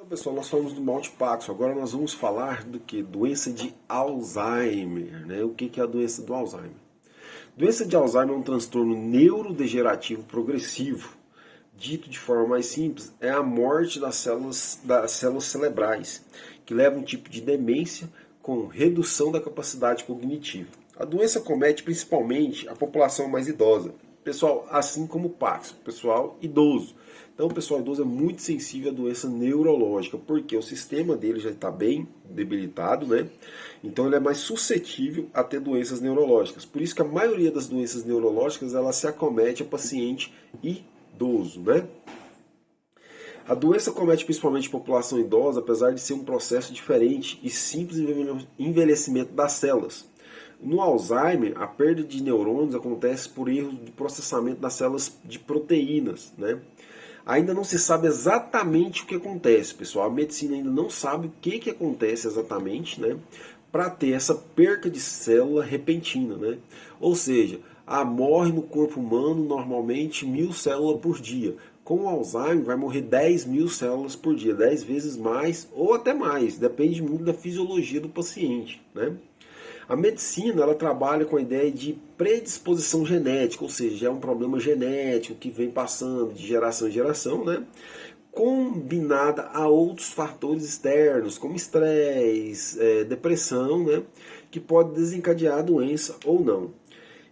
Pessoal, nós falamos do mal de Parkinson, agora nós vamos falar do que? Doença de Alzheimer, né? O que é a doença do Alzheimer? Doença de Alzheimer é um transtorno neurodegenerativo progressivo. Dito de forma mais simples, é a morte das células cerebrais, que leva a um tipo de demência com redução da capacidade cognitiva. A doença comete principalmente a população mais idosa, pessoal, assim como o Parkinson, pessoal idoso. Então, o pessoal idoso é muito sensível à doença neurológica, porque o sistema dele já está bem debilitado, né? Então, ele é mais suscetível a ter doenças neurológicas. Por isso que a maioria das doenças neurológicas, ela se acomete a paciente idoso, né? A doença comete principalmente a população idosa, apesar de ser um processo diferente e simples envelhecimento das células. No Alzheimer, a perda de neurônios acontece por erro de processamento das células de proteínas, né? Ainda não se sabe exatamente o que acontece, pessoal. A medicina ainda não sabe o que acontece exatamente, né? Para ter essa perca de célula repentina, né? Ou seja, morre no corpo humano normalmente 1000 células por dia. Com o Alzheimer vai morrer 10.000 células por dia, 10 vezes mais ou até mais, depende muito da fisiologia do paciente, né? A medicina, ela trabalha com a ideia de predisposição genética, ou seja, é um problema genético que vem passando de geração em geração, né? Combinada a outros fatores externos, como estresse, depressão, né? Que pode desencadear a doença ou não.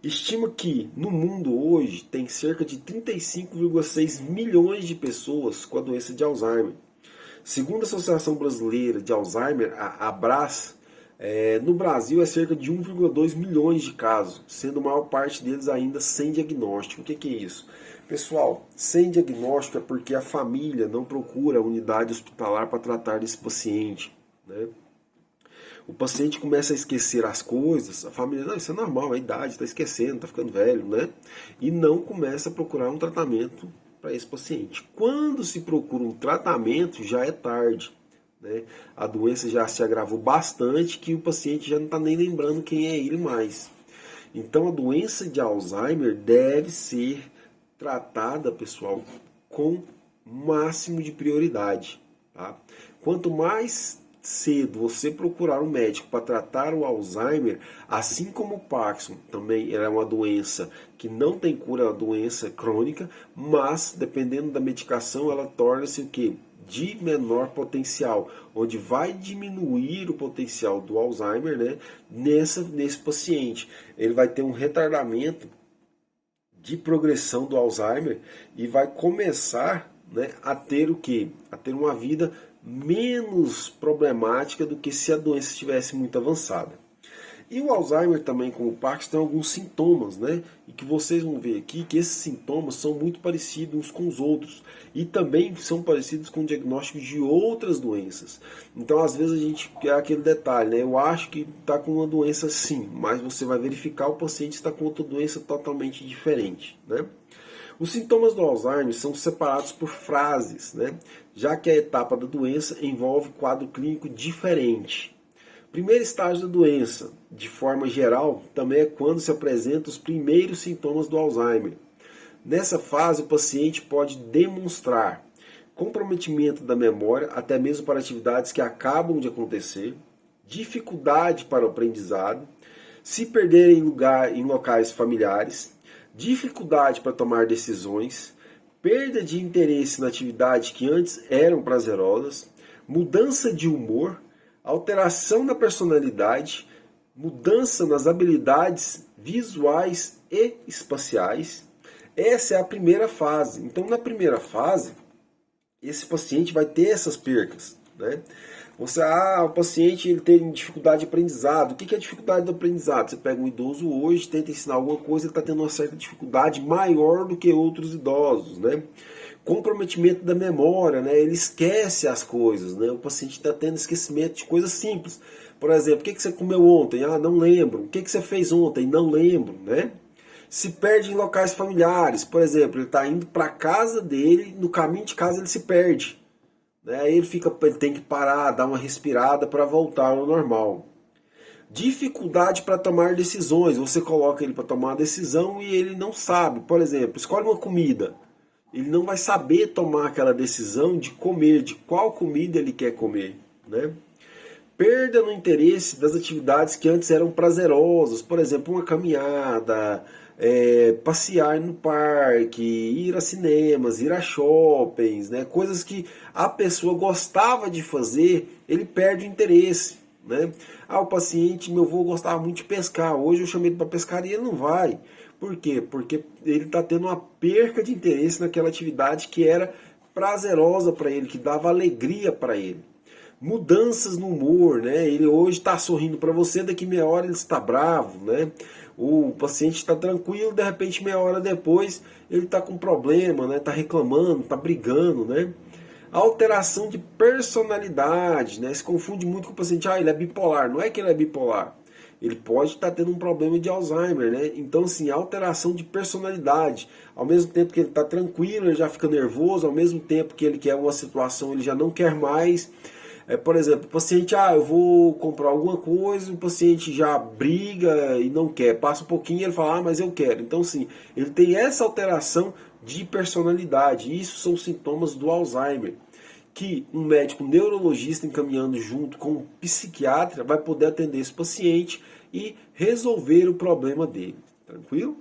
Estima que no mundo hoje tem cerca de 35,6 milhões de pessoas com a doença de Alzheimer. Segundo a Associação Brasileira de Alzheimer, a ABRAS, no Brasil é cerca de 1,2 milhões de casos, sendo a maior parte deles ainda sem diagnóstico. O que é isso? Pessoal, sem diagnóstico é porque a família não procura a unidade hospitalar para tratar desse paciente, né? O paciente começa a esquecer as coisas, a família, não, isso é normal, é a idade, está esquecendo, está ficando velho, né? E não começa a procurar um tratamento para esse paciente. Quando se procura um tratamento, já é tarde, né? A doença já se agravou bastante que o paciente já não está nem lembrando quem é ele mais. Então a doença de Alzheimer deve ser tratada, pessoal, com máximo de prioridade, tá? Quanto mais cedo você procurar um médico para tratar o Alzheimer, assim como o Parkinson, também é uma doença que não tem cura, é uma doença crônica, mas dependendo da medicação ela torna-se o quê? De menor potencial, onde vai diminuir o potencial do Alzheimer, né, nesse paciente. Ele vai ter um retardamento de progressão do Alzheimer e vai começar, né, a ter o quê? A ter uma vida menos problemática do que se a doença estivesse muito avançada. E o Alzheimer também, como o Parkinson, tem alguns sintomas, né? E que vocês vão ver aqui que esses sintomas são muito parecidos uns com os outros. E também são parecidos com o diagnóstico de outras doenças. Então, às vezes, a gente quer aquele detalhe, né? Eu acho que está com uma doença sim, mas você vai verificar o paciente está com outra doença totalmente diferente, né? Os sintomas do Alzheimer são separados por fases, né? Já que a etapa da doença envolve quadro clínico diferente. Primeiro estágio da doença, de forma geral, também é quando se apresentam os primeiros sintomas do Alzheimer. Nessa fase, o paciente pode demonstrar comprometimento da memória, até mesmo para atividades que acabam de acontecer, dificuldade para o aprendizado, se perder em locais familiares, dificuldade para tomar decisões, perda de interesse na atividade que antes eram prazerosas, mudança de humor, alteração na personalidade, mudança nas habilidades visuais e espaciais. Essa é a primeira fase. Então, na primeira fase, esse paciente vai ter essas percas, né? O paciente ele tem dificuldade de aprendizado. O que é dificuldade de aprendizado? Você pega um idoso hoje, tenta ensinar alguma coisa, ele está tendo uma certa dificuldade maior do que outros idosos, né? Comprometimento da memória, né? Ele esquece as coisas, né? O paciente está tendo esquecimento de coisas simples. Por exemplo, o que você comeu ontem? Ah, não lembro. O que você fez ontem? Não lembro, né? Se perde em locais familiares. Por exemplo, ele está indo para a casa dele, no caminho de casa ele se perde. Aí ele tem que parar, dar uma respirada para voltar ao normal. Dificuldade para tomar decisões. Você coloca ele para tomar uma decisão e ele não sabe. Por exemplo, escolhe uma comida. ele não vai saber tomar aquela decisão de comer, de qual comida ele quer comer, né? Perda no interesse das atividades que antes eram prazerosas, por exemplo, uma caminhada, passear no parque, ir a cinemas, ir a shoppings, né? Coisas que a pessoa gostava de fazer, ele perde o interesse, né? O paciente, meu avô gostava muito de pescar, hoje eu chamei ele para pescaria, ele não vai. Por quê? Porque ele está tendo uma perca de interesse naquela atividade que era prazerosa para ele, que dava alegria para ele. Mudanças no humor, né? Ele hoje está sorrindo para você, daqui meia hora ele está bravo, né? O paciente está tranquilo, de repente meia hora depois ele está com problema, né? Está reclamando, está brigando, né? Alteração de personalidade, né? Se confunde muito com o paciente, ele é bipolar. Não é que ele é bipolar. Ele pode estar tendo um problema de Alzheimer, né? Então, assim, alteração de personalidade. Ao mesmo tempo que ele está tranquilo, ele já fica nervoso. Ao mesmo tempo que ele quer uma situação, ele já não quer mais. Por exemplo, o paciente, eu vou comprar alguma coisa, o paciente já briga e não quer. Passa um pouquinho e ele fala, mas eu quero. Então, sim, ele tem essa alteração de personalidade. Isso são sintomas do Alzheimer, que um médico neurologista encaminhando junto com um psiquiatra vai poder atender esse paciente e resolver o problema dele. Tranquilo?